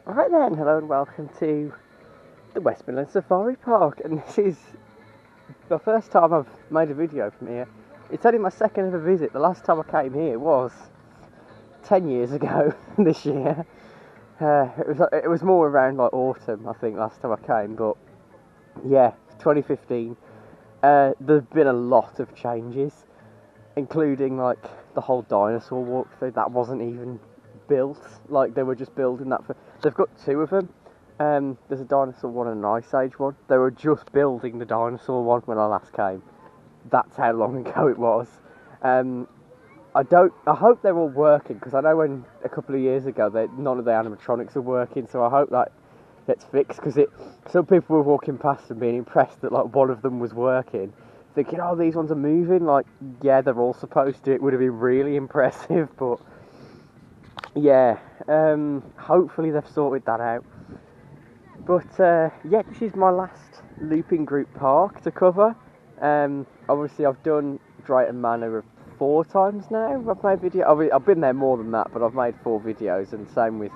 Right then, hello and welcome to the West Midlands Safari Park, and this is the first time I've made a video from here. It's only my second ever visit. The last time I came here was 10 years ago this year. It was more around like autumn, I think, last time I came, but yeah, 2015. There's been a lot of changes, including like the whole dinosaur walkthrough. That wasn't even built, like they were just building that for... They've got two of them. There's a dinosaur one and an ice age one. They were just building the dinosaur one when I last came. That's how long ago it was. I hope they're all working, because I know when a couple of years ago none of the animatronics were working, so I hope that gets fixed, because some people were walking past and being impressed that like one of them was working, thinking, oh, these ones are moving. Like, yeah, they're all supposed to. It would have been really impressive, but yeah, hopefully they've sorted that out. But yeah, this is my last looping group park to cover. Obviously I've done Drayton Manor 4 times now. I've made video. I've been there more than that, but I've made 4 videos, and same with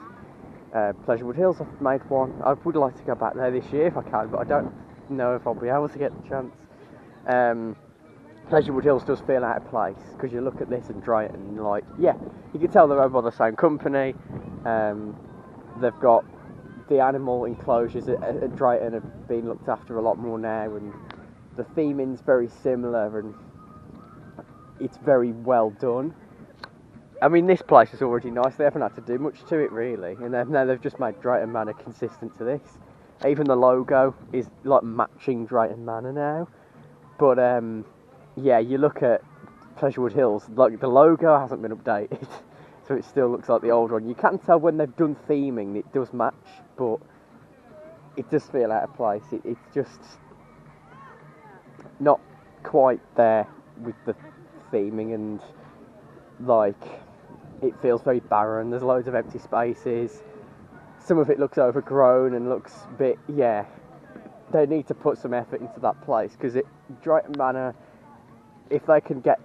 Pleasurewood Hills. I've made 1. I would like to go back there this year if I can, but I don't know if I'll be able to get the chance. Pleasurewood Hills does feel out of place, because you look at this and Drayton, and like, yeah, you can tell they're owned by the same company. They've got the animal enclosures at Drayton have been looked after a lot more now, and the theming's very similar, and it's very well done. I mean, this place is already nice. They haven't had to do much to it really, and now they've just made Drayton Manor consistent to this. Even the logo is like matching Drayton Manor now. But yeah, you look at Pleasurewood Hills, like the logo hasn't been updated, so it still looks like the old one. You can tell when they've done theming, it does match, but it does feel out of place. It's just not quite there with the theming, and like, it feels very barren. There's loads of empty spaces. Some of it looks overgrown and looks a bit, yeah, they need to put some effort into that place, because Drayton Manor, if they can get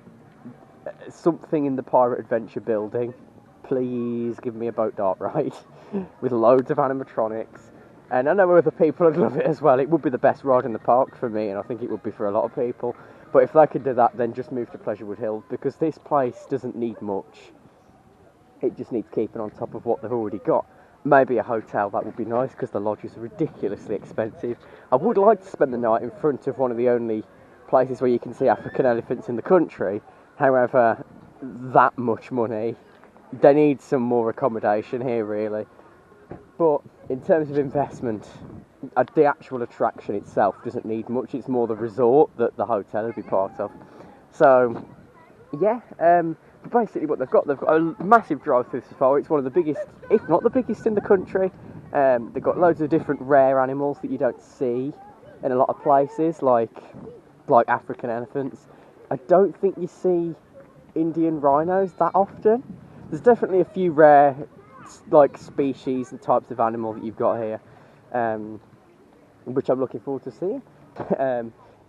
something in the Pirate Adventure building, please give me a boat dart ride with loads of animatronics. And I know other people would love it as well. It would be the best ride in the park for me, and I think it would be for a lot of people. But if they could do that, then just move to Pleasurewood Hill, because this place doesn't need much. It just needs keeping on top of what they've already got. Maybe a hotel, that would be nice, because the lodges are ridiculously expensive. I would like to spend the night in front of one of the only places where you can see African elephants in the country. However, that much money, they need some more accommodation here really. But in terms of investment, the actual attraction itself doesn't need much. It's more the resort that the hotel would be part of. So yeah, but basically what they've got a massive drive-through safari. It's one of the biggest, if not the biggest, in the country. They've got loads of different rare animals that you don't see in a lot of places, like African elephants. I don't think you see Indian rhinos that often. There's definitely a few rare like species and types of animal that you've got here, which I'm looking forward to seeing.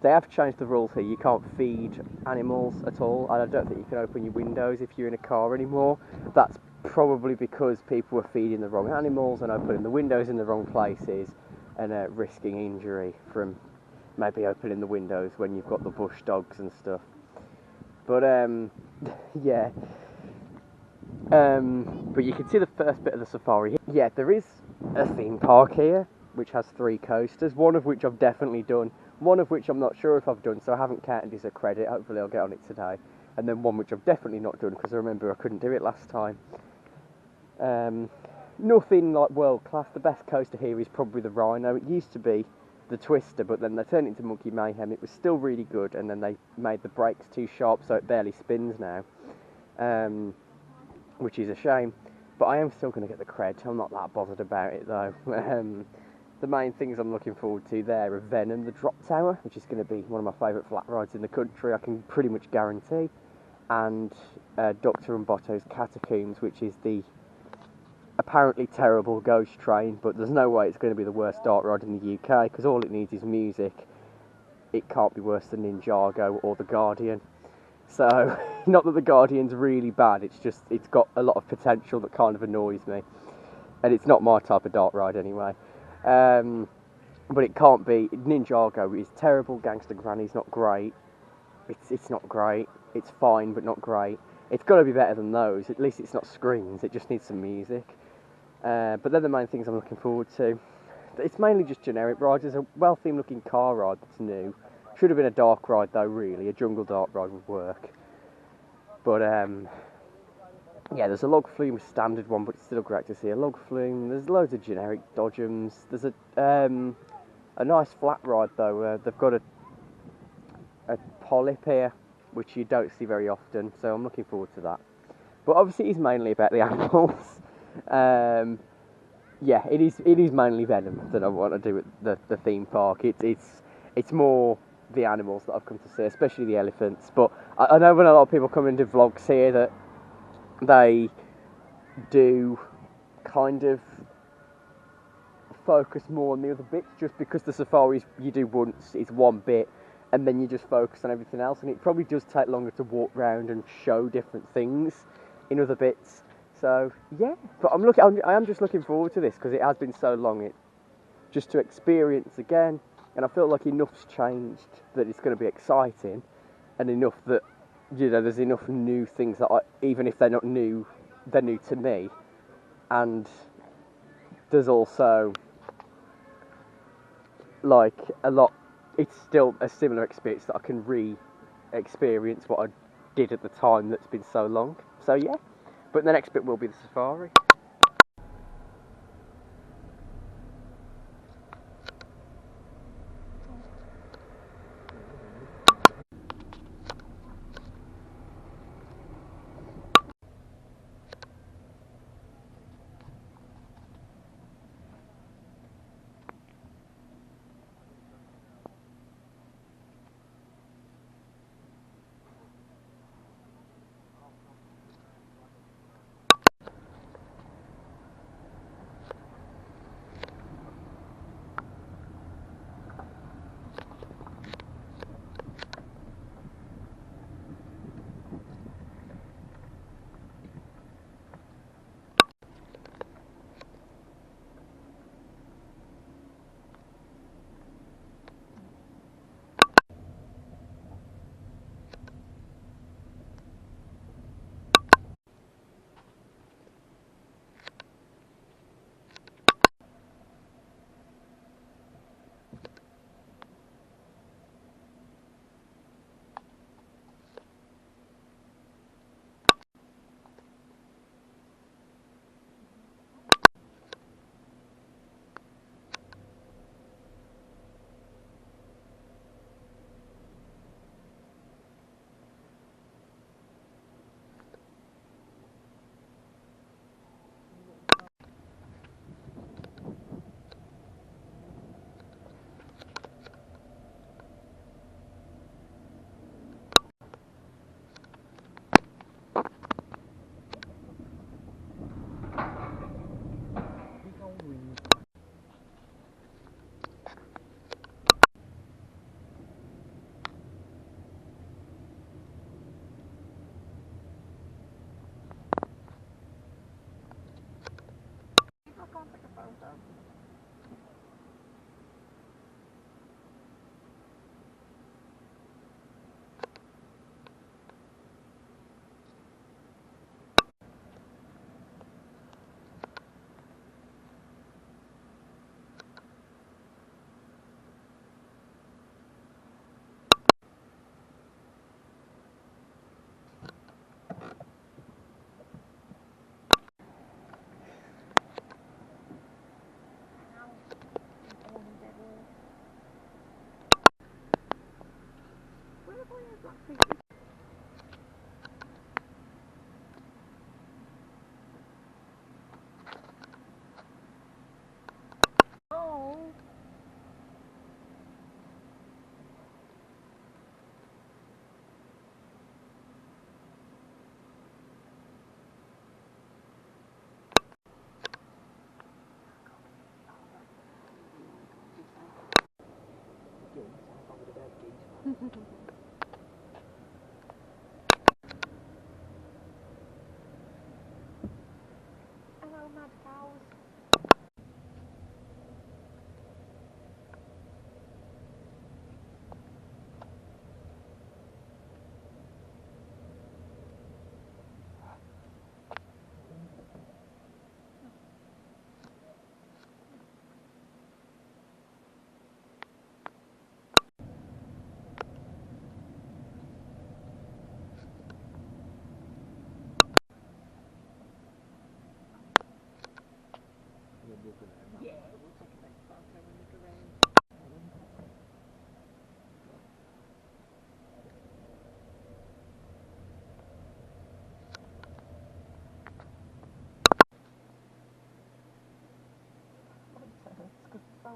They have changed the rules here. You can't feed animals at all, and I don't think you can open your windows if you're in a car anymore. That's probably because people were feeding the wrong animals and opening the windows in the wrong places, and risking injury from maybe opening the windows when you've got the bush dogs and stuff. But yeah, but you can see the first bit of the safari. Yeah, there is a theme park here which has 3 coasters, one of which I've definitely done, one of which I'm not sure if I've done, so I haven't counted as a credit. Hopefully I'll get on it today. And then one which I've definitely not done, because I remember I couldn't do it last time. Nothing like world class. The best coaster here is probably the Rhino. It used to be the Twister, but then they turned it into Monkey Mayhem. It was still really good, and then they made the brakes too sharp, so it barely spins now, which is a shame. But I am still going to get the cred. I'm not that bothered about it though. The main things I'm looking forward to there are Venom, the Drop Tower, which is going to be one of my favourite flat rides in the country, I can pretty much guarantee, and Dr. Mbotto's Catacombs, which is the apparently terrible ghost train, but there's no way it's going to be the worst dart ride in the UK, because all it needs is music. It can't be worse than Ninjago or The Guardian. So, not that The Guardian's really bad, it's just, it's got a lot of potential that kind of annoys me. and it's not my type of dark ride anyway. But it can't be. Ninjago is terrible. Gangster Granny's not great. It's not great. It's fine, but not great. It's got to be better than those. At least it's not screens. It just needs some music. But they're the main things I'm looking forward to. It's mainly just generic rides. There's a well-themed looking car ride that's new. Should have been a dark ride though, really. A jungle dark ride would work. But yeah, there's a log flume standard one, but it's still great to see a log flume. There's loads of generic dodgems. There's a nice flat ride though. They've got a polyp here, which you don't see very often, so I'm looking forward to that. But obviously it's mainly about the animals. Yeah, it is mainly Venom that I want to do at the theme park. It's more the animals that I've come to see, especially the elephants. But I know when a lot of people come into vlogs here that they do kind of focus more on the other bits, just because the safaris you do once is one bit and then you just focus on everything else, and it probably does take longer to walk around and show different things in other bits. So yeah, but I am just looking forward to this because it has been so long, just to experience again, and I feel like enough's changed that it's going to be exciting, and enough that, you know, there's enough new things that even if they're not new, they're new to me, and there's also like a lot. It's still a similar experience that I can re-experience what I did at the time that's been so long. So yeah, but the next bit will be the safari.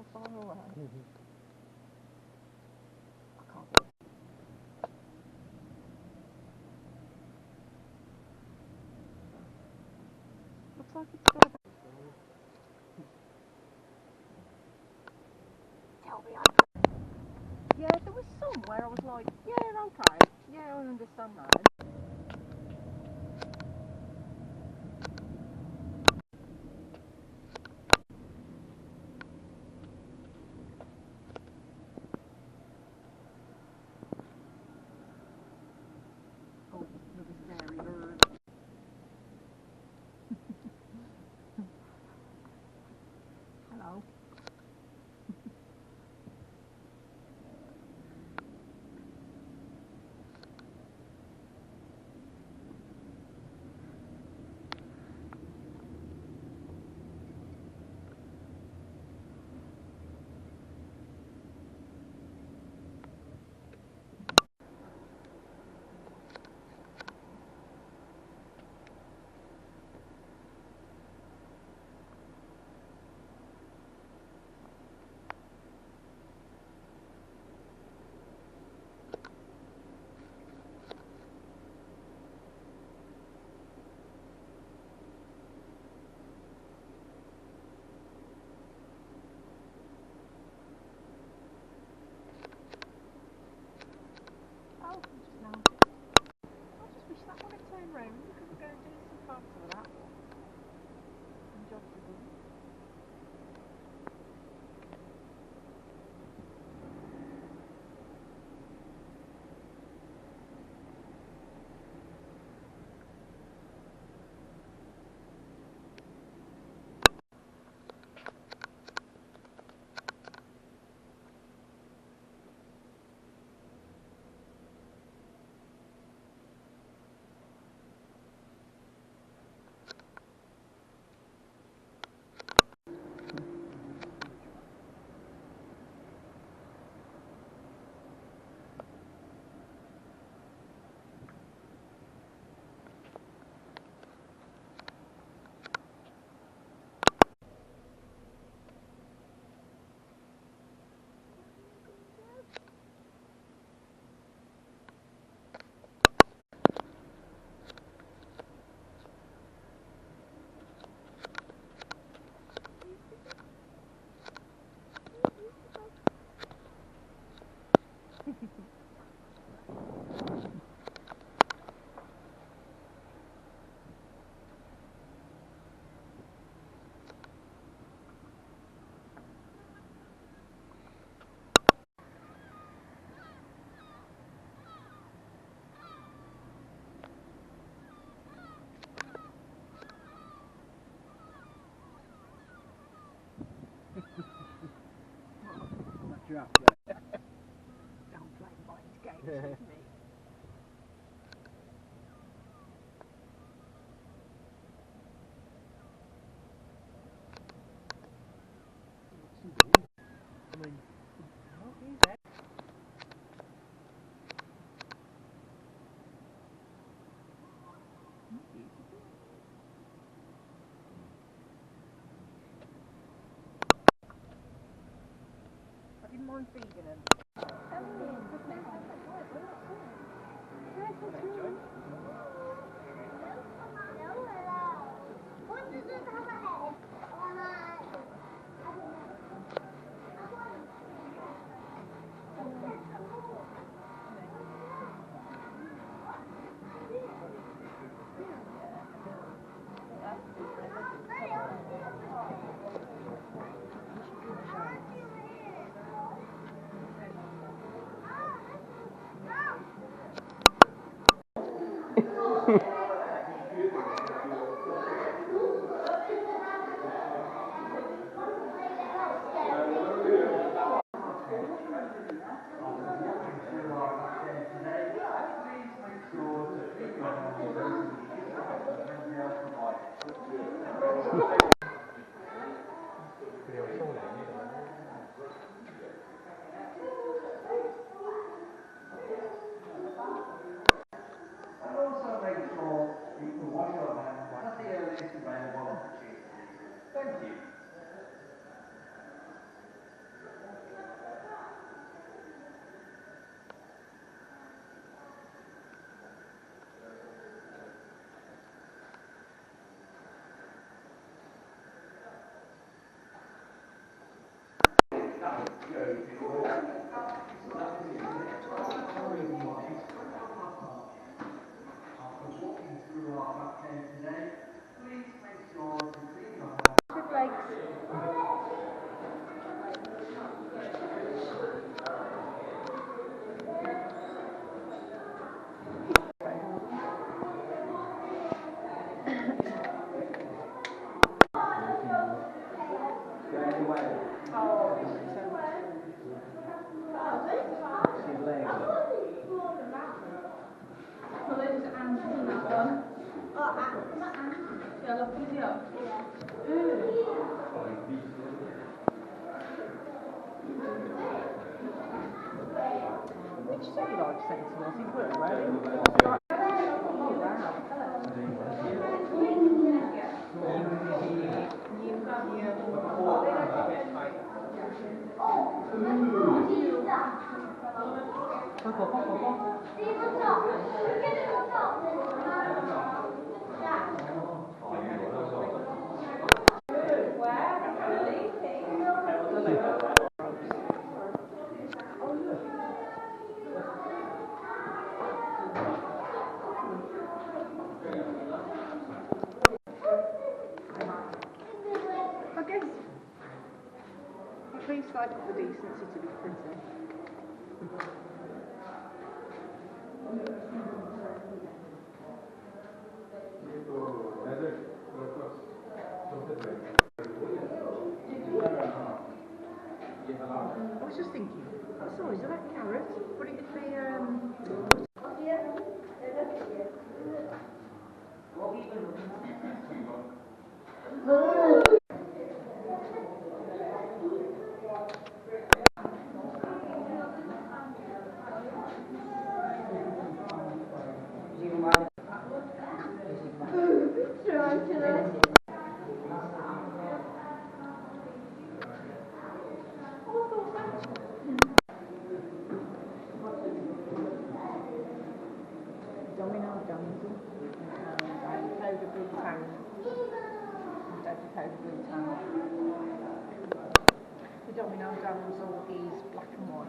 how far away. I can't do it. Looks like it's got a... Tell me yeah, there was somewhere I was like, yeah, okay, yeah, I understand that. Oh, another scary bird. Hello. Oh, just now. I just wish that one had turned round because we're going to do some parts of that one. And job to do. Giraffe, yeah. Don't play mind games with me. I mean, what is that? I didn't mind feeding them. With legs. Which city like sent to us? He put it right in. I guess at least like the decency to be pretty. I was just thinking, so is that carrot? But it could be domino dancing and powder blue tang. Blue tang. The domino damsel is black and white.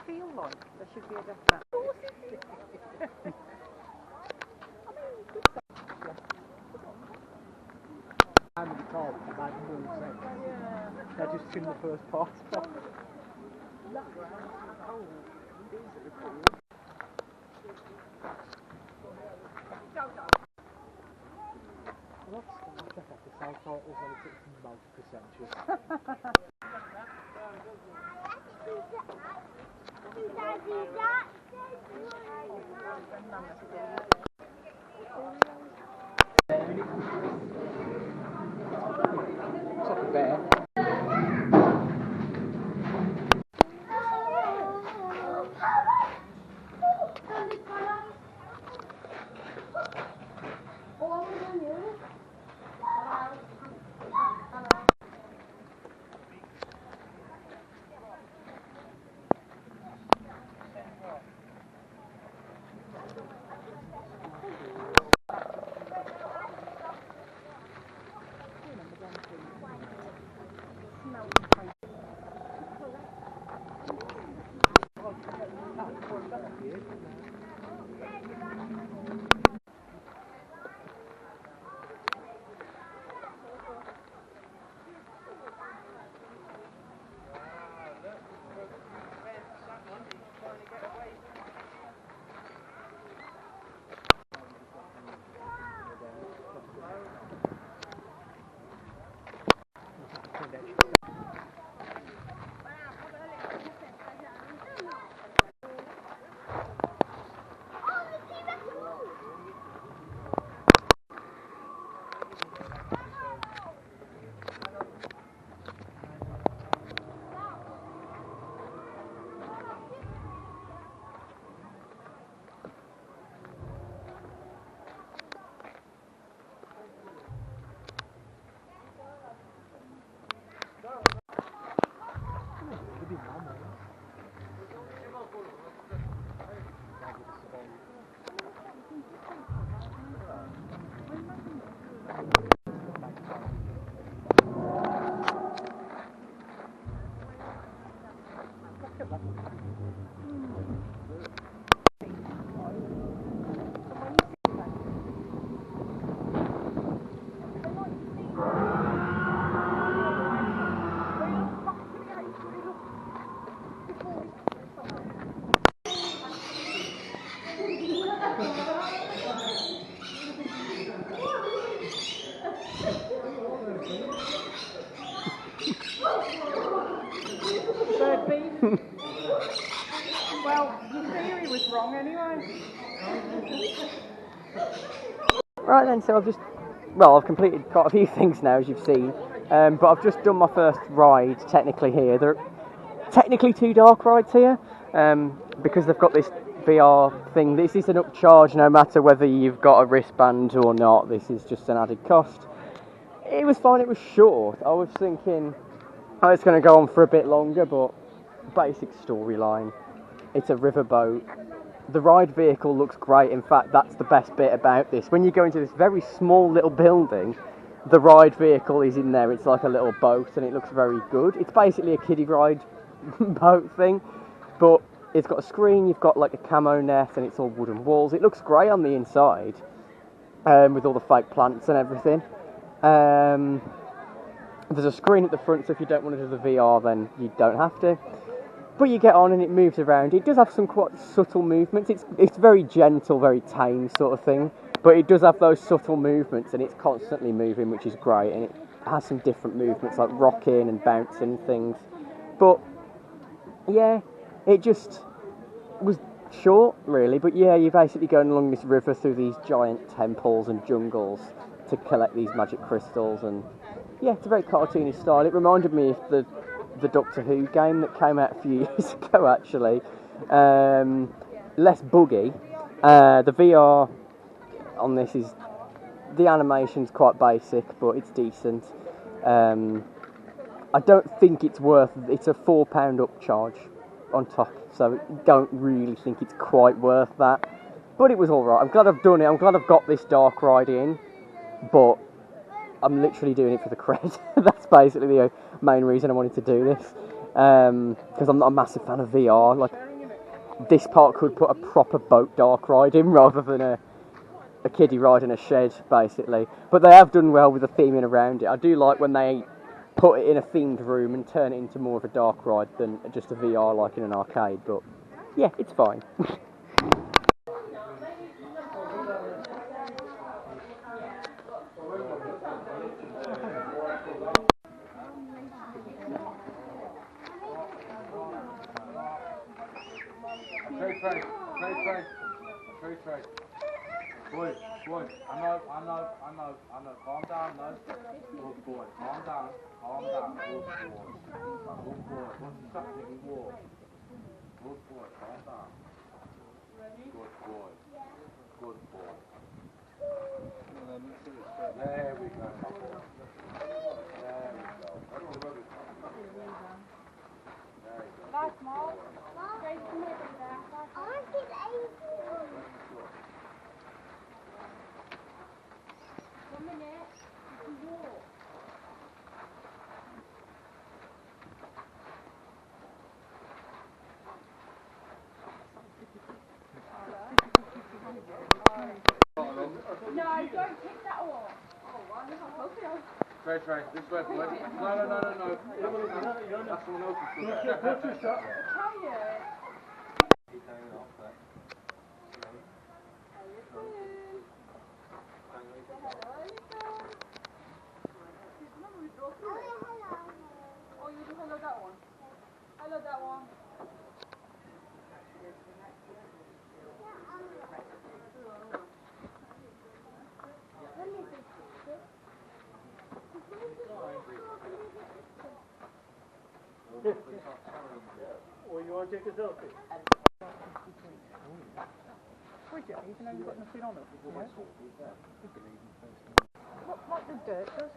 Feel like there should be a definite. I'm at the top, like moves in. They're just in the first part. I'll have to check out the South Titles when it takes them multiple centuries. It's like a bear. theory was wrong anyway. Right then, so I've completed quite a few things now, as you've seen, but I've just done my first ride, technically, here. There are technically 2 dark rides here, because they've got this VR thing. This is an upcharge no matter whether you've got a wristband or not. This is just an added cost. It was fine, it was short. I was thinking, oh, it's going to go on for a bit longer, but basic storyline. It's a riverboat. The ride vehicle looks great. In fact, that's the best bit about this. When you go into this very small little building, the ride vehicle is in there. It's like a little boat and it looks very good. It's basically a kiddie ride boat thing, but it's got a screen, you've got like a camo net, and it's all wooden walls. It looks great on the inside, with all the fake plants and everything. There's a screen at the front, so if you don't want to do the VR, then you don't have to. But you get on and it moves around. It does have some quite subtle movements. It's very gentle, very tame sort of thing. But it does have those subtle movements, and it's constantly moving, which is great. And it has some different movements, like rocking and bouncing and things. But yeah, it just was short, really. But yeah, you're basically going along this river through these giant temples and jungles to collect these magic crystals. And yeah, it's a very cartoony style. It reminded me of the Doctor Who game that came out a few years ago, actually. Less buggy. The VR on this is, the animation's quite basic, but it's decent. I don't think it's it's a £4 upcharge on top, so I don't really think it's quite worth that. But it was alright. I'm glad I've done it. I'm glad I've got this dark ride in, but I'm literally doing it for the cred. That's basically the main reason I wanted to do this. Because I'm not a massive fan of VR. Like, this park could put a proper boat dark ride in rather than a kiddie ride in a shed, basically. But they have done well with the theming around it. I do like when they put it in a themed room and turn it into more of a dark ride than just a VR like in an arcade. But yeah, it's fine. Trade. Boy, I know, calm down, no. Good boy, calm down, good boy, what's happening, walk. Good boy, calm down. Good boy. There we go, my boy. There we go. Nice, Mom. Great to meet you. One minute, you can walk. No, don't pick that one. Trade, this way, boy. No. That's someone else's shot. Try it. Oh, you just hello that one. Hello that one. Or you want to take a selfie? Bridget, even though you've got nothing on it. What the dirt does?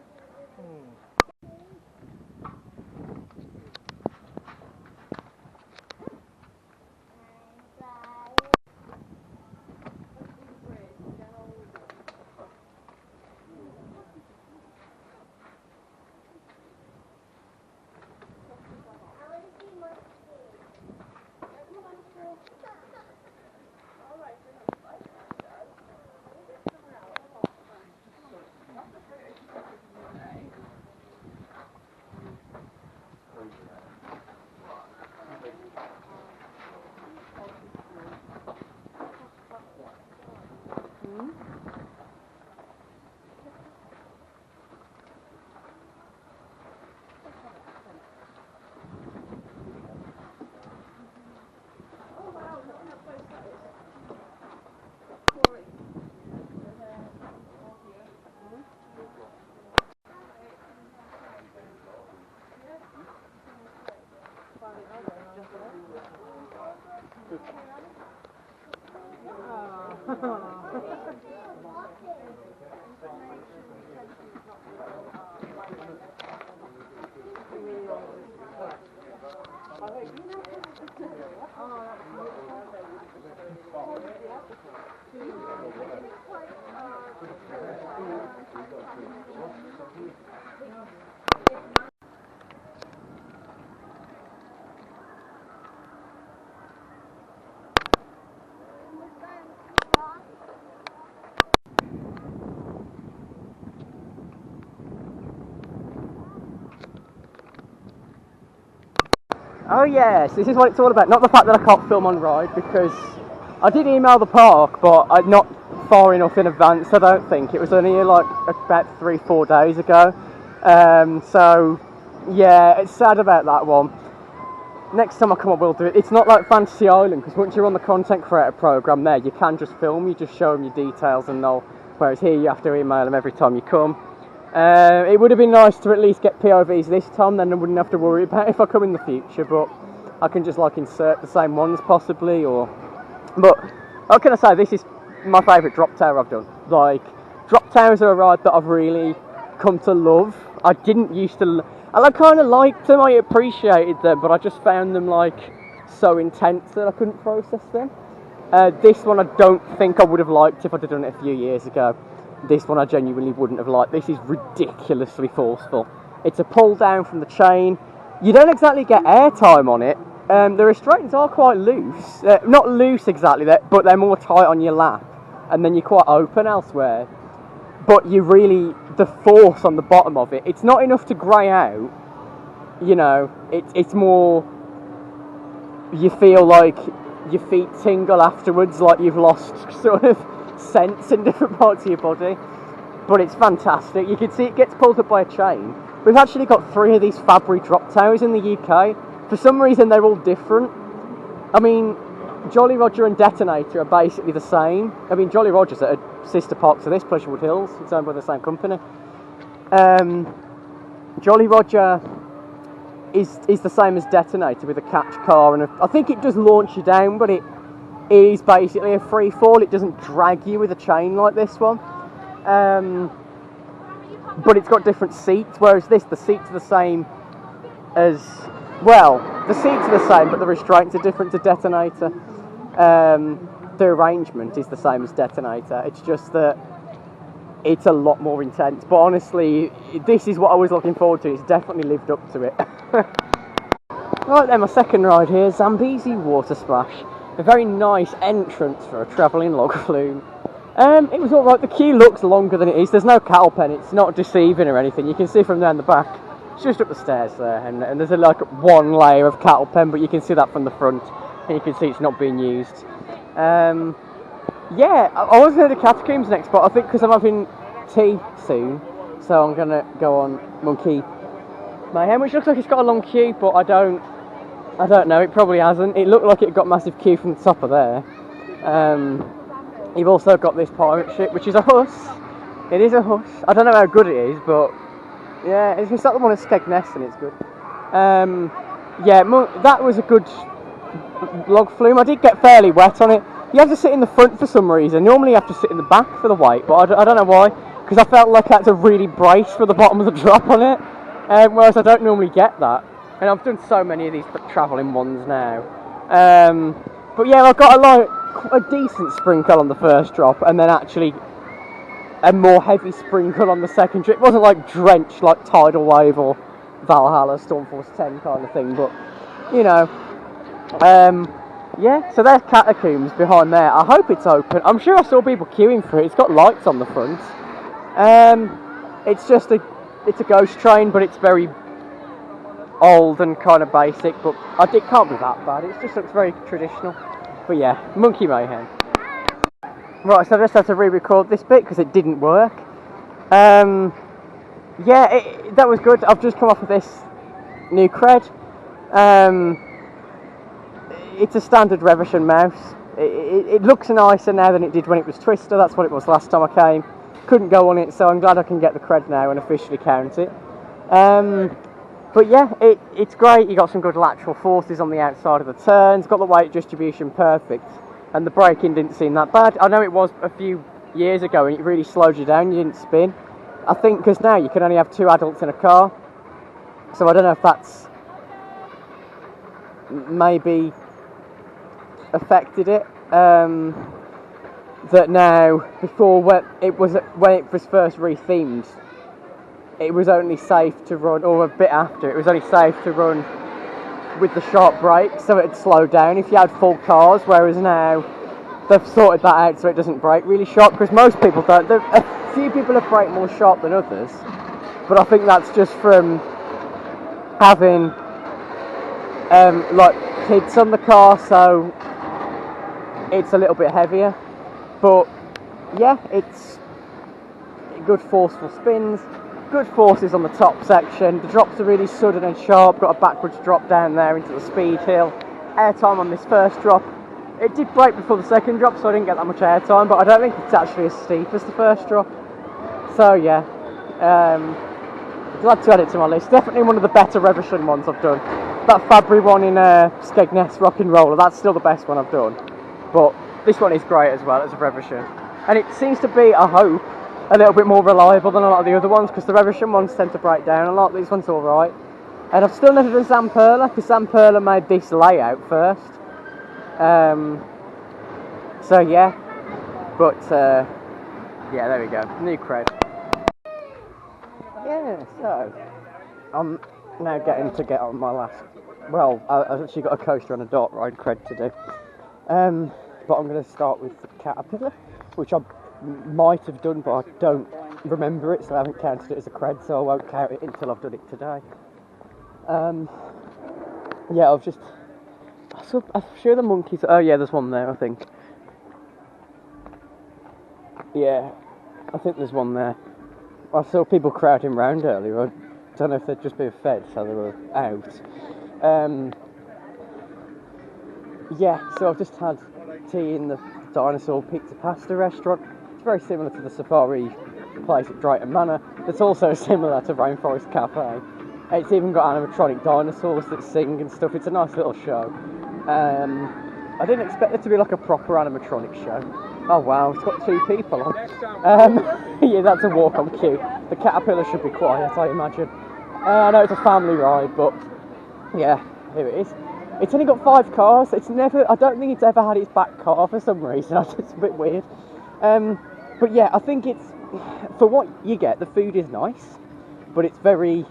Oh yes, this is what it's all about. Not the fact that I can't film on ride, because I did email the park, but not far enough in advance, I don't think. It was only like about 3-4 days ago. So yeah, it's sad about that one. Next time I come up, we'll do it. It's not like Fantasy Island, because once you're on the content creator program there, you can just film, you just show them your details and know. Whereas here you have to email them every time you come. It would have been nice to at least get POVs this time, then I wouldn't have to worry about if I come in the future, but I can just like insert the same ones possibly, or... But, how can I say, this is my favourite drop tower I've done. Like, drop towers are a ride that I've really come to love. I didn't used to... And I kind of liked them, I appreciated them, but I just found them like so intense that I couldn't process them. This one I don't think I would have liked if I'd have done it a few years ago. This one I genuinely wouldn't have liked. This is ridiculously forceful. It's a pull down from the chain. You don't exactly get airtime on it. The restraints are quite loose. Not loose exactly, but they're more tight on your lap. And then you're quite open elsewhere. But you really... The force on the bottom of it, it's not enough to grey out. You know, it's more... You feel like your feet tingle afterwards, like you've lost sort of sense in different parts of your body. But it's fantastic. You can see it gets pulled up by a chain. We've actually got 3 of these Fabry drop towers in the UK. For some reason they're all different. I mean, Jolly Roger and Detonator are basically the same. I mean, Jolly Roger's at a sister park to this, Pleasurewood Hills. It's owned by the same company. Jolly Roger is the same as Detonator with a catch car, and I think it does launch you down, but it is basically a free fall. It doesn't drag you with a chain like this one. But it's got different seats, whereas the seats are the same as... Well, the seats are the same, but the restraints are different to Detonator. The arrangement is the same as Detonator. It's just that it's a lot more intense. But honestly, this is what I was looking forward to. It's definitely lived up to it. Right then, my second ride here, Zambezi Water Splash. A very nice entrance for a travelling log flume. It was alright. The queue looks longer than it is. There's no cattle pen. It's not deceiving or anything. You can see from there in the back. It's just up the stairs there, and there's like one layer of cattle pen, but you can see that from the front, and you can see it's not being used. Yeah, I was going to do Catacombs next, but I think because I'm having tea soon, so I'm going to go on Monkey Mayhem, which looks like it's got a long queue, but I don't know, it probably hasn't. It looked like it got massive queue from the top of there. You've also got this pirate ship, which is a Huss. It is a Huss. I don't know how good it is, but yeah, it's like the one at Skegness, and it's good. Yeah, that was a good log flume. I did get fairly wet on it. You have to sit in the front for some reason. Normally you have to sit in the back for the weight, but I don't know why, because I felt like I had to really brace for the bottom of the drop on it, whereas I don't normally get that. And I've done so many of these travelling ones now. But yeah, I got a decent sprinkle on the first drop, and then actually a more heavy sprinkle on the second drop. It wasn't like drenched like Tidal Wave or Valhalla Stormforce 10 kind of thing, but you know. Yeah, so there's Catacombs behind there. I hope it's open. I'm sure I saw people queuing for it. It's got lights on the front. It's just it's a ghost train, but it's very old and kind of basic, but it can't be that bad. It just looks very traditional. But yeah, Monkey Mayhem. Right, so I just had to re-record this bit because it didn't work. Yeah, that was good. I've just come off of this new cred. It's a standard Reversion mouse. It looks nicer now than it did when it was Twister. That's what it was last time I came. Couldn't go on it, so I'm glad I can get the cred now and officially count it. But yeah, it's great. You got some good lateral forces on the outside of the turns. Got the weight distribution perfect. and the braking didn't seem that bad. I know it was a few years ago and it really slowed you down, you didn't spin. I think because now you can only have 2 adults in a car, so I don't know if that's maybe affected it. That now, before when it was first rethemed, it was only safe to run, or a bit after, it was only safe to run with the sharp brakes, so it'd slow down if you had full cars, whereas now they've sorted that out so it doesn't brake really sharp, because most people don't. A few people have brake more sharp than others, but I think that's just from having like kids on the car, so it's a little bit heavier. But yeah, it's good forceful spins, good forces on the top section. The drops are really sudden and sharp, got a backwards drop down there into the speed hill. Airtime on this first drop, it did brake before the second drop, so I didn't get that much airtime, but I don't think it's actually as steep as the first drop. So yeah, glad to add it to my list. Definitely one of the better revolution ones I've done. That Fabry one in Skegness Rock and Roller, that's still the best one I've done. But this one is great as well as a revolution. And it seems to be, I hope, a little bit more reliable than a lot of the other ones, because the revolution ones tend to break down a lot. This one's alright. And I've still never done Zamperla, because Zamperla made this layout first. So yeah, but yeah, there we go, new cred. Yeah, so I'm now getting to get on my last. Well, I've actually got a coaster on a dart ride cred to do. But I'm going to start with the Caterpillar, which I might have done, but I don't remember it, so I haven't counted it as a cred, so I won't count it until I've done it today. Yeah, I'm sure the monkeys. Oh yeah, there's one there, I think. Yeah, I think there's one there. I saw people crowding round earlier. I don't know if they'd just been fed, so they were out. Yeah, so I've just had tea in the Dinosaur Pizza Pasta restaurant. It's very similar to the safari place at Drayton Manor. It's also similar to Rainforest Cafe. It's even got animatronic dinosaurs that sing and stuff. It's a nice little show. I didn't expect it to be like a proper animatronic show. Oh wow, it's got 2 people on. Yeah, that's a walk-on queue. The Caterpillar should be quiet, I imagine. I know it's a family ride, but yeah, here it is. It's only got 5 cars. It's never. I don't think it's ever had its back car for some reason. It's a bit weird. But yeah, I think it's for what you get. The food is nice, but it's very.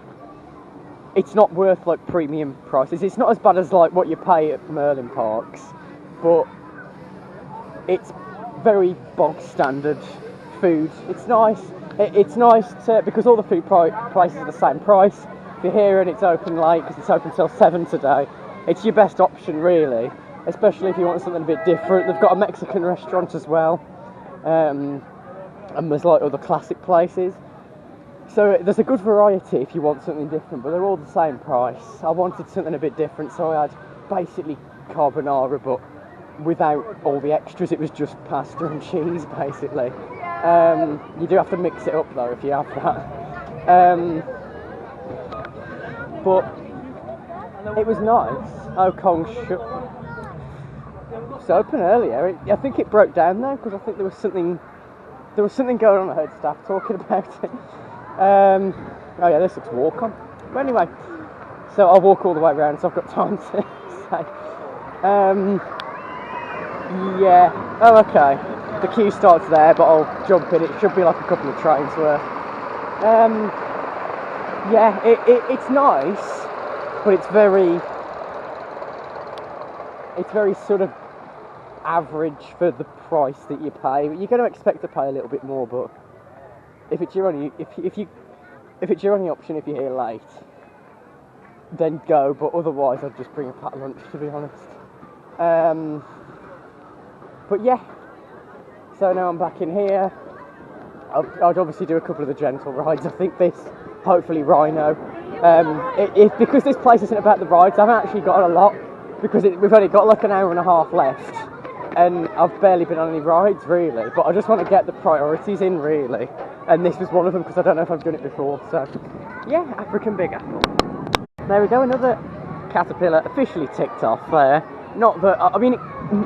It's not worth like premium prices. It's not as bad as like what you pay at Merlin parks, but it's very bog standard food. It's nice. It's nice because all the food prices are the same price. If you're here and it's open late because it's open till 7 today, it's your best option really, especially if you want something a bit different. They've got a Mexican restaurant as well, and there's like other classic places. So there's a good variety if you want something different, but they're all the same price. I wanted something a bit different, so I had basically carbonara, but without all the extras. It was just pasta and cheese basically. You do have to mix it up though if you have that. But it was nice. Oh, Kong Shuk. It was open earlier. I think it broke down though because I think there was something going on. I heard staff talking about it. Oh yeah, this looks walk on. But anyway, so I'll walk all the way around, so I've got time to say. Yeah. Oh, okay. The queue starts there, but I'll jump in. It should be like a couple of trains worth. Yeah, it's nice, but it's very sort of average for the price that you pay. You're going to expect to pay a little bit more, but if it's your only option, if you're here late, then go. But otherwise, I'd just bring a packed lunch, to be honest. But yeah, so now I'm back in here. I'd obviously do a couple of the gentle rides. I think this, hopefully Rhino. Because this place isn't about the rides, I haven't actually got a lot, because we've only got like an hour and a half left, and I've barely been on any rides really, but I just want to get the priorities in really, and this was one of them because I don't know if I've done it before, so yeah, African Big Apple. There we go, another Caterpillar officially ticked off there. Not that, I mean, it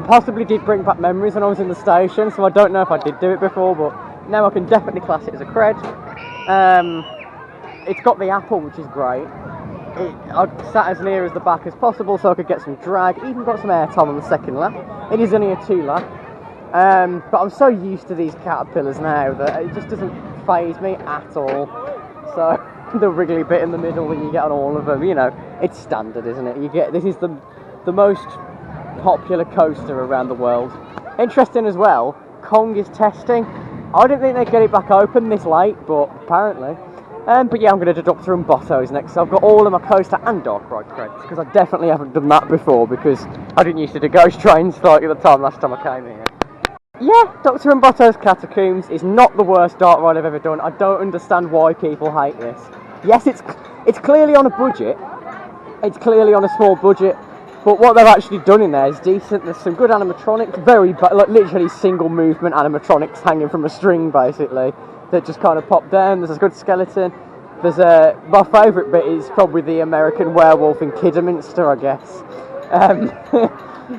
possibly did bring back memories when I was in the station, so I don't know if I did do it before, but now I can definitely class it as a cred. It's got the apple, which is great. I sat as near as the back as possible so I could get some drag, even got some airtime on the second lap. It is only a 2 lap. But I'm so used to these caterpillars now that it just doesn't faze me at all. So, the wriggly bit in the middle that you get on all of them, you know, it's standard, isn't it? This is the most popular coaster around the world. Interesting as well, Kong is testing. I didn't think they'd get it back open this late, but apparently. But yeah, I'm going to do Doctor and Botto's next. So I've got all of my coaster and dark ride creds, because I definitely haven't done that before, because I didn't used to do ghost trains like at the time last time I came here. Yeah, Doctor and Botto's Catacombs is not the worst dark ride I've ever done. I don't understand why people hate this. Yes, it's clearly on a budget. It's clearly on a small budget. But what they've actually done in there is decent. There's some good animatronics, like literally single movement animatronics hanging from a string, basically, that just kind of pop down. There's a good skeleton. There's my favourite bit is probably the American werewolf in Kidderminster, I guess.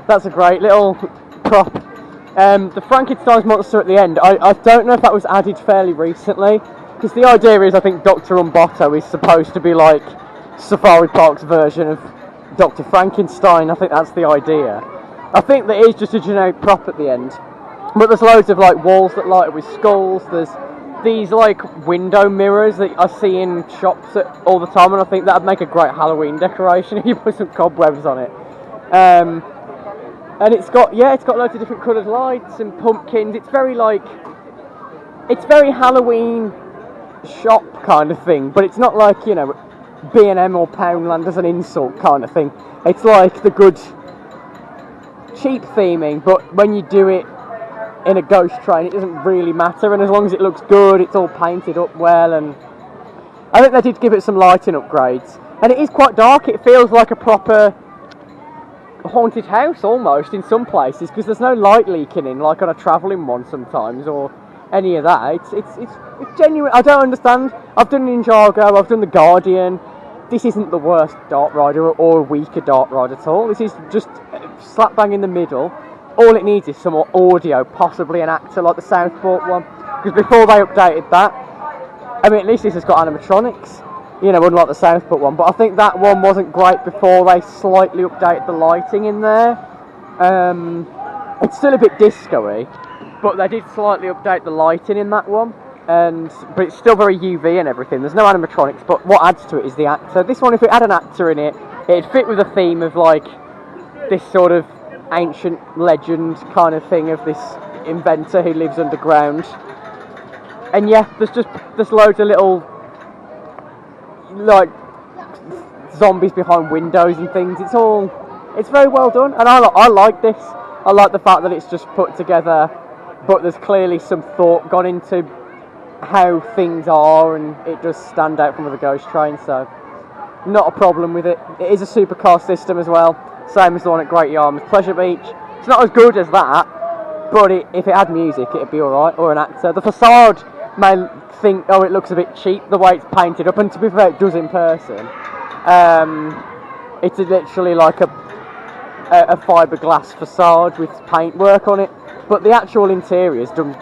That's a great little prop. The Frankenstein's monster at the end, I don't know if that was added fairly recently, because the idea is I think Dr. Umbotto is supposed to be like Safari Park's version of Dr. Frankenstein. I think that's the idea. I think there is just a generic prop at the end, but there's loads of like walls that light up with skulls. There's these like window mirrors that I see in shops all the time, and I think that'd make a great Halloween decoration if you put some cobwebs on it. And it's got loads of different coloured lights and pumpkins. It's very Halloween shop kind of thing, but it's not like, you know, B&M or Poundland as an insult kind of thing. It's like the good cheap theming, but when you do it in a ghost train it doesn't really matter, and as long as it looks good, it's all painted up well, and I think they did give it some lighting upgrades, and it is quite dark. It feels like a proper haunted house almost in some places, because there's no light leaking in like on a travelling one sometimes or any of that. It's genuine. I don't understand. I've done Ninjago, I've done the Guardian. This isn't the worst dart ride or a weaker dart ride at all. This is just slap bang in the middle. All it needs is some more audio, possibly an actor like the Southport one, because before they updated that, I mean, at least this has got animatronics, you know, unlike the Southport one, but I think that one wasn't great before they slightly updated the lighting in there. It's still a bit disco-y, but they did slightly update the lighting in that one, but it's still very UV and everything. There's no animatronics, but what adds to it is the actor. This one, if it had an actor in it, it'd fit with the theme of like this sort of ancient legend kind of thing of this inventor who lives underground. And yeah, there's loads of little like zombies behind windows and things. It's very well done, and I like this. I like the fact that it's just put together, but there's clearly some thought gone into how things are, and it does stand out from other ghost trains, so not a problem with it. It is a supercar system as well, same as the one at Great Yarmouth Pleasure Beach. It's not as good as that, but if it had music it'd be alright, or an actor. The facade may think, oh, it looks a bit cheap the way it's painted up, and to be fair, it does in person. It's literally like a fiberglass facade with paintwork on it, but the actual interior is done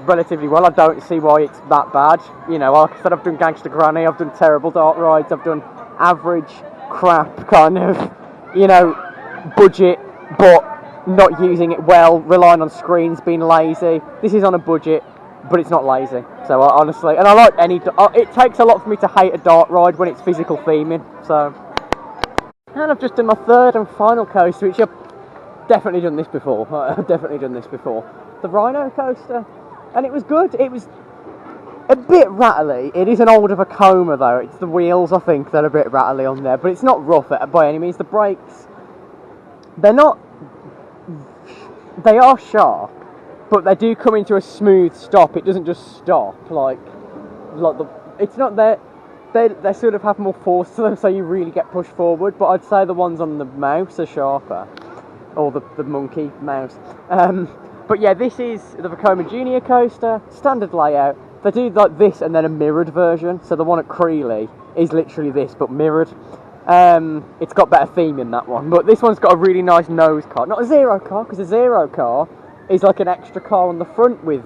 relatively well. I don't see why it's that bad. You know, like I said, I've done Gangster Granny, I've done terrible dart rides, I've done average crap kind of, you know, budget, but not using it well, relying on screens, being lazy. This is on a budget, but it's not lazy. So honestly, and I like it takes a lot for me to hate a dart ride when it's physical theming. So, and I've just done my third and final coaster, which I've definitely done this before. The Rhino coaster, and it was good. It was a bit rattly. It is an older Vekoma though. It's the wheels, I think, that are a bit rattly on there, but it's not rough by any means. The brakes, they are sharp, but they do come into a smooth stop. It doesn't just stop like it's not that they sort of have more force to them, so you really get pushed forward. But I'd say the ones on the mouse are sharper, or the monkey mouse. But yeah, this is the Vekoma Junior coaster, standard layout. They do like this and then a mirrored version. So the one at Creeley is literally this but mirrored. It's got better theme in that one, but this one's got a really nice nose car. Not a zero car, because a zero car is like an extra car on the front with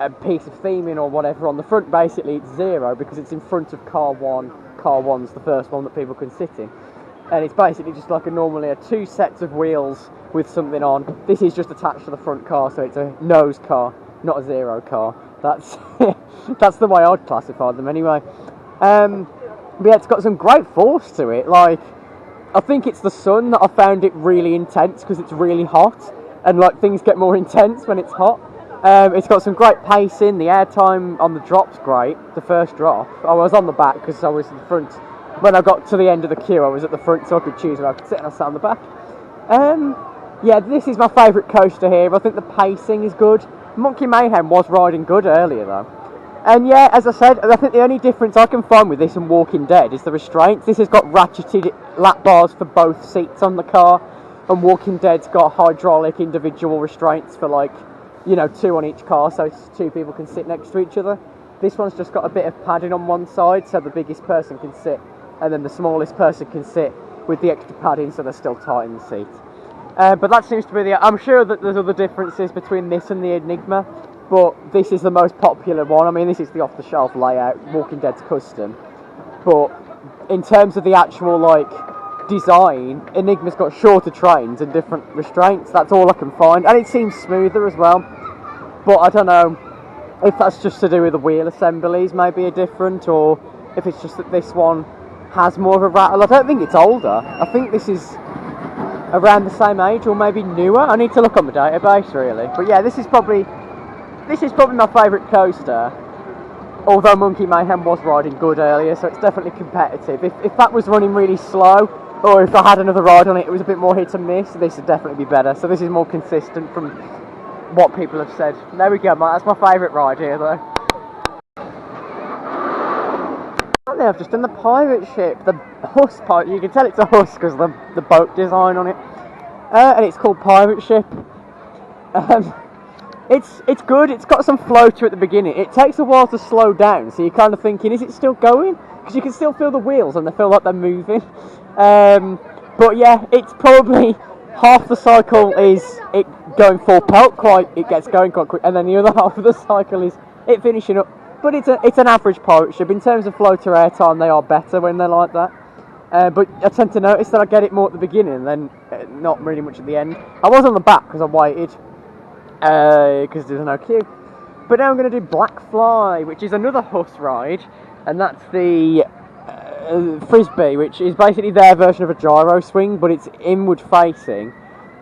a piece of theming or whatever on the front. Basically, it's zero because it's in front of car one. Car one's the first one that people can sit in, and it's basically just like normally 2 sets of wheels with something on. This is just attached to the front car, so it's a nose car, not a zero car. That's that's the way I'd classify them anyway. But yeah, it's got some great force to it. Like, I think it's the sun that I found it really intense because it's really hot, and like things get more intense when it's hot. It's got some great pacing. The airtime on the drop's great. The first drop, I was on the back because I was in the front. When I got to the end of the queue, I was at the front, so I could choose where I could sit, and I sat on the back. Yeah, this is my favourite coaster here. I think the pacing is good. Monkey Mayhem was riding good earlier though. And yeah, as I said, I think the only difference I can find with this and Walking Dead is the restraints. This has got ratcheted lap bars for both seats on the car, and Walking Dead's got hydraulic individual restraints for, like, you know, 2 on each car, so 2 people can sit next to each other. This one's just got a bit of padding on one side, so the biggest person can sit, and then the smallest person can sit with the extra padding, so they're still tight in the seat. But that seems to be the... I'm sure that there's other differences between this and the Enigma, but this is the most popular one. I mean, this is the off-the-shelf layout, Walking Dead's custom. But in terms of the actual, like, design, Enigma's got shorter trains and different restraints. That's all I can find. And it seems smoother as well. But I don't know if that's just to do with the wheel assemblies, maybe are different, or if it's just that this one has more of a rattle. I don't think it's older. I think this is around the same age, or maybe newer. I need to look on the database, really. But yeah, this is probably my favourite coaster, although Monkey Mayhem was riding good earlier, so it's definitely competitive. If that was running really slow, or if I had another ride on it, it was a bit more hit and miss, this would definitely be better. So this is more consistent from what people have said. There we go, mate. That's my favourite ride here, though. And I've just done the pirate ship, the Huss pirate. You can tell it's a Huss because of the boat design on it, and it's called Pirate Ship. It's good. It's got some floater at the beginning. It takes a while to slow down, so you're kind of thinking, is it still going? Because you can still feel the wheels and they feel like they're moving. But yeah, it's probably half the cycle is it going full pelt, it gets going quite quick, and then the other half of the cycle is it finishing up. But it's an average pirate ship. In terms of floater airtime, they are better when they're like that. But I tend to notice that I get it more at the beginning and then not really much at the end. I was on the back because I waited. Because there's no queue. But now I'm going to do Black Fly, which is another Huss ride, and that's the Frisbee, which is basically their version of a gyro swing, but it's inward facing,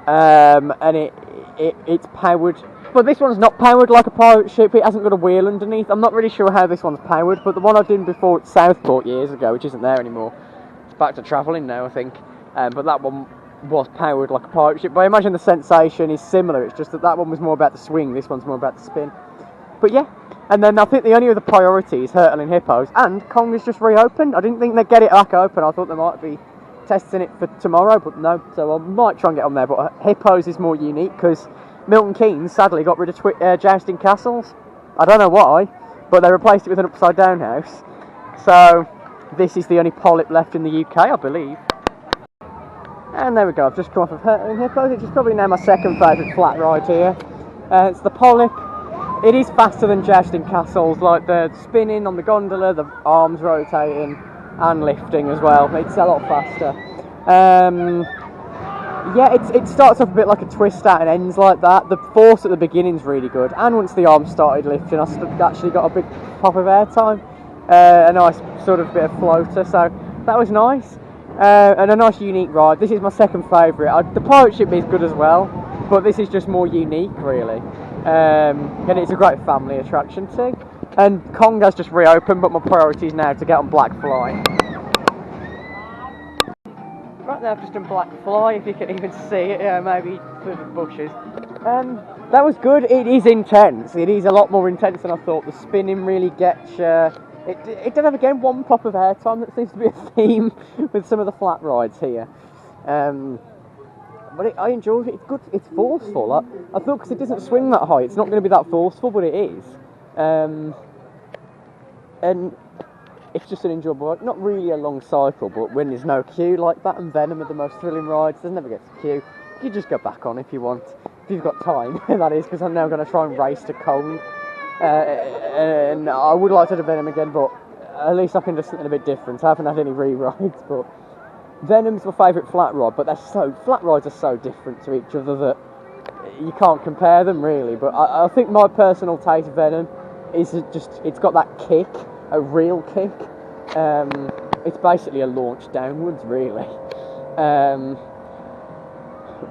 and it's powered. But this one's not powered like a pirate ship. It hasn't got a wheel underneath. I'm not really sure how this one's powered, but the one I did before at Southport years ago, which isn't there anymore, it's back to travelling now, I think. But that one was powered like a pirate ship, but I imagine the sensation is similar. It's just that one was more about the swing, this one's more about the spin. But yeah, and then I think the only other priority is hurtling hippos, and Kong has just reopened. I didn't think they'd get it back open. I thought they might be testing it for tomorrow, but no, so I might try and get on there. But hippos is more unique because Milton Keynes sadly got rid of jousting castles. I don't know why, but they replaced it with an upside down house. So this is the only polyp left in the UK, I believe. And there we go, I've just come off of hurtling hippos, which is probably now my second favourite flat ride here. It's the polyp. It is faster than jousting castles, like the spinning on the gondola, the arms rotating, and lifting as well. It's a lot faster. Yeah, it starts off a bit like a twist out and ends like that. The force at the beginning's really good, and once the arms started lifting, I actually got a big pop of airtime, a nice sort of bit of floater, so that was nice. And a nice unique ride. This is my second favourite. The pirate ship is good as well, but this is just more unique, really. And it's a great family attraction too. And Kong has just reopened, but my priority is now to get on Black Fly. Right now I've just done Black Fly, if you can even see it, yeah, maybe through the bushes. That was good. It is intense. It is a lot more intense than I thought. The spinning really gets you. It does have, again, one pop of airtime. That seems to be a theme with some of the flat rides here. But I enjoyed it. It's good. It's forceful. I thought because it doesn't swing that high, it's not going to be that forceful, but it is. And it's just an enjoyable ride. Not really a long cycle, but when there's no queue like that, and Venom are the most thrilling rides, there's never gets a queue. You just go back on if you want, if you've got time, that is, because I'm now going to try and race to Cone. And I would like to do Venom again, but at least I can do something a bit different. I haven't had any re-rides, but Venom's my favourite flat ride, but flat rides are so different to each other that you can't compare them really. But I think my personal taste of Venom is it's got that kick, a real kick. It's basically a launch downwards, really.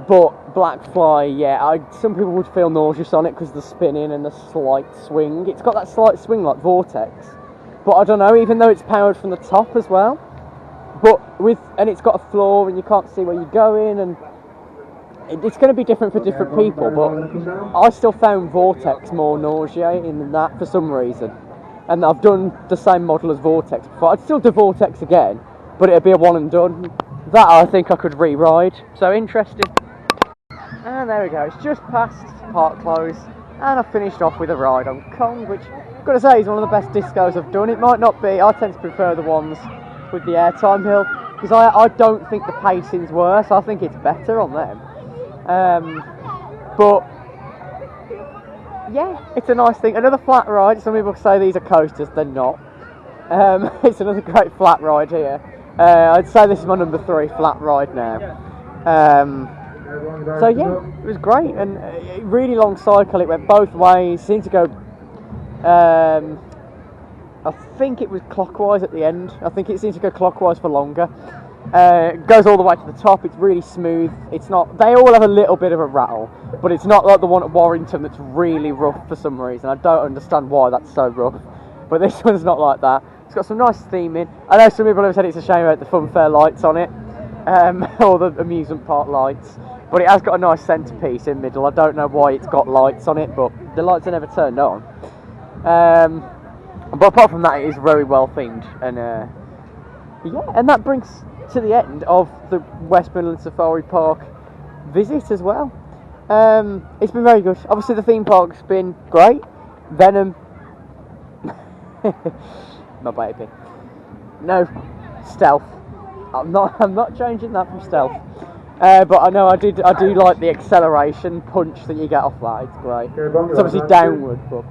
But Blackfly, yeah, some people would feel nauseous on it because of the spinning and the slight swing. It's got that slight swing like Vortex, but I don't know, even though it's powered from the top as well. And it's got a floor and you can't see where you're going, and it's going to be different for different people, but I still found Vortex more nauseating than that for some reason. And I've done the same model as Vortex before. I'd still do Vortex again, but it'd be a one and done. That I think I could re-ride, so interesting. And there we go, it's just past park close, and I finished off with a ride on Kong, which I've got to say is one of the best discos I've done. It might not be, I tend to prefer the ones with the airtime hill, because I don't think the pacing's worse, I think it's better on them. But yeah, it's a nice thing. Another flat ride. Some people say these are coasters, they're not. It's another great flat ride here. I'd say this is my number 3 flat ride now. So yeah, it was great, and a really long cycle. It went both ways. Seemed to go. I think it was clockwise at the end. I think it seems to go clockwise for longer. It goes all the way to the top. It's really smooth. It's not. They all have a little bit of a rattle, but it's not like the one at Warrington that's really rough for some reason. I don't understand why that's so rough, but this one's not like that. It's got some nice theming. I know some people have said it's a shame about the funfair lights on it, or the amusement park lights, but it has got a nice centrepiece in the middle. I don't know why it's got lights on it, but the lights are never turned on. But apart from that, it is very well themed, and yeah, and that brings to the end of the West Midlands Safari Park visit as well. It's been very good. Obviously the theme park's been great. Venom, my baby. No, Stealth. I'm not changing that from Stealth. But I know I do like the acceleration punch that you get off that. It's great. It's obviously downward, but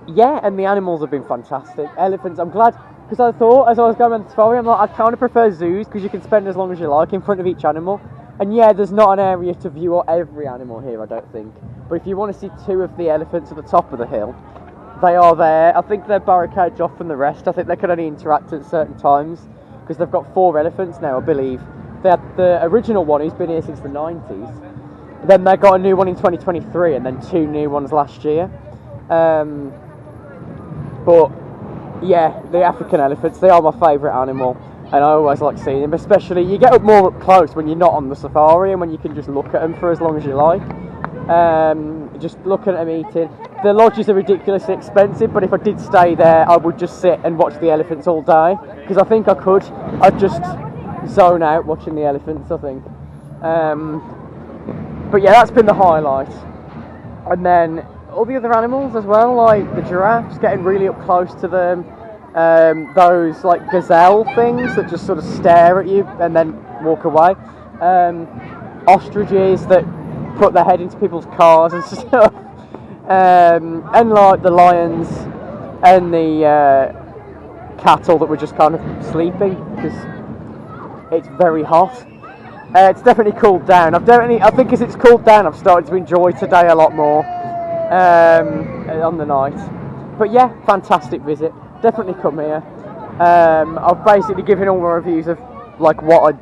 yeah, and the animals have been fantastic. Elephants, I'm glad, because I thought as I was going around the safari, I'm like, I kind of prefer zoos because you can spend as long as you like in front of each animal. And yeah, there's not an area to view every animal here, I don't think. But if you want to see 2 of the elephants at the top of the hill, they are there. I think they're barricaded off from the rest. I think they can only interact at certain times because they've got 4 elephants now, I believe. They had the original one who's been here since the 90s. Then they got a new one in 2023 and then 2 new ones last year. But yeah, the African elephants, they are my favourite animal, and I always like seeing them. Especially, you get more up close when you're not on the safari and when you can just look at them for as long as you like. Just looking at them eating. The lodges are ridiculously expensive, but if I did stay there, I would just sit and watch the elephants all day, because I think I could. I'd just zone out watching the elephants, I think. But yeah, that's been the highlight. And then all the other animals as well, like the giraffes, getting really up close to them. Those like gazelle things that just sort of stare at you and then walk away. Ostriches that put their head into people's cars and stuff. And like the lions and the cattle that were just kind of sleeping because it's very hot. It's definitely cooled down. I think as it's cooled down, I've started to enjoy today a lot more on the night. But yeah, fantastic visit. Definitely come here. I've basically given all my reviews of like what I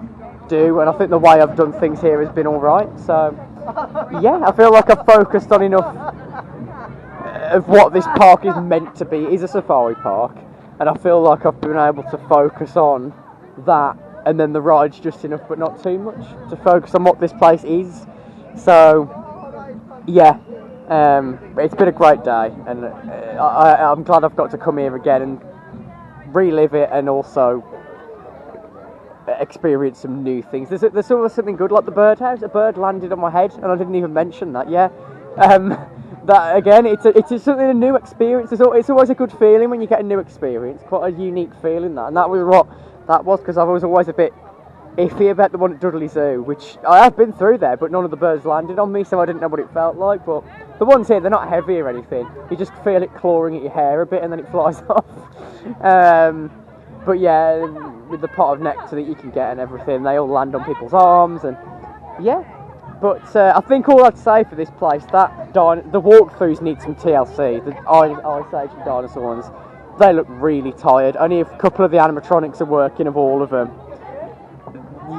do, and I think the way I've done things here has been all right. So yeah, I feel like I've focused on enough of what this park is meant to be. It is a safari park, and I feel like I've been able to focus on that, and then the ride's just enough but not too much to focus on what this place is. So yeah, it's been a great day, and I'm glad I've got to come here again and relive it, and also experience some new things. There's always something good, like the birdhouse. A bird landed on my head and I didn't even mention that. Yeah, that again, it's something, a new experience. It's always a good feeling when you get a new experience. Quite a unique feeling that, and that was what that was, because I was always a bit iffy about the one at Dudley Zoo, which I have been through there, but none of the birds landed on me, so I didn't know what it felt like. But the ones here, they're not heavy or anything. You just feel it clawing at your hair a bit, and then it flies off. But yeah, with the pot of nectar that you can get and everything, they all land on people's arms, and yeah. But I think all I'd say for this place, that the walkthroughs need some TLC. The Ice Age and dinosaur ones, they look really tired. Only a couple of the animatronics are working of all of them.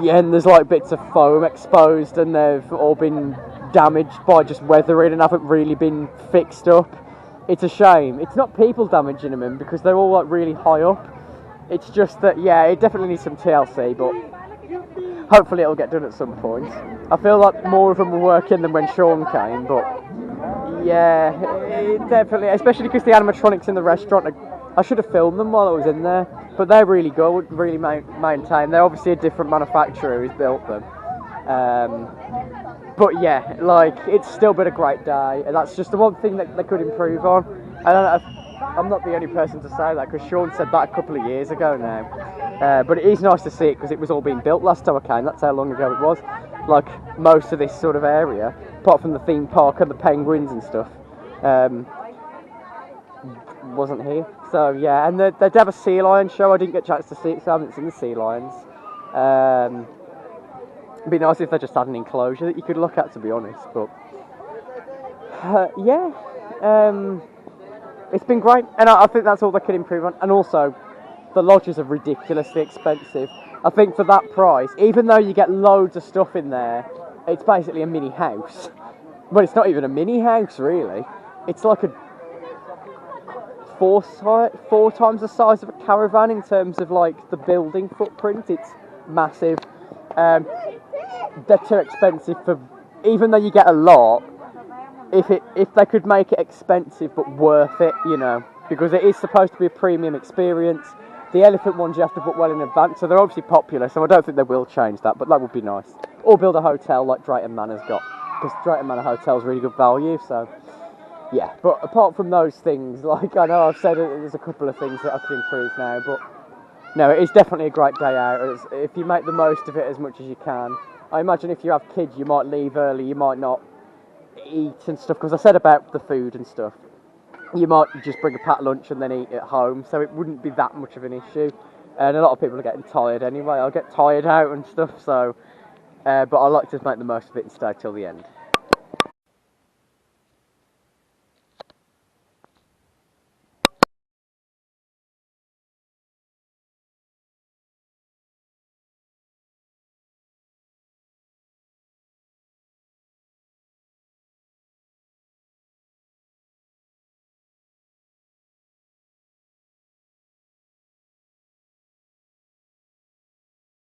Yeah, and there's like bits of foam exposed, and they've all been damaged by just weathering and haven't really been fixed up. It's a shame. It's not people damaging them because they're all like really high up. It's just that, yeah, it definitely needs some TLC, but hopefully it'll get done at some point. I feel like more of them were working than when Sean came, but yeah, it definitely, especially because the animatronics in the restaurant, I should have filmed them while I was in there, but they're really good, really maintained. They're obviously a different manufacturer who's built them. But yeah, like, it's still been a great day, and that's just the one thing that they could improve on. I'm not the only person to say that, because Sean said that a couple of years ago now. But it is nice to see it, because it was all being built last time I came. That's how long ago it was. Like, most of this sort of area, apart from the theme park and the penguins and stuff, wasn't here. So yeah, and they'd have a sea lion show. I didn't get a chance to see it, so I haven't seen the sea lions. It'd be nice if they just had an enclosure that you could look at, to be honest. But yeah, it's been great, and I think that's all they could improve on. And also, the lodges are ridiculously expensive. I think for that price, even though you get loads of stuff in there, it's basically a mini house. Well, it's not even a mini house, really. It's like a four times the size of a caravan in terms of like the building footprint. It's massive. They're too expensive for, even though you get a lot. If they could make it expensive but worth it, you know, because it is supposed to be a premium experience. The elephant ones you have to book well in advance, so they're obviously popular, so I don't think they will change that, but that would be nice. Or build a hotel like Drayton Manor's got, because Drayton Manor Hotel's really good value, so yeah. But apart from those things, like, I know I've said there's a couple of things that I could improve now, but no, it is definitely a great day out. If you make the most of it as much as you can. I imagine if you have kids, you might leave early, you might not eat and stuff, because I said about the food and stuff. You might just bring a packed lunch and then eat at home, so it wouldn't be that much of an issue. And a lot of people are getting tired anyway. I'll get tired out and stuff, so but I like to make the most of it and stay till the end.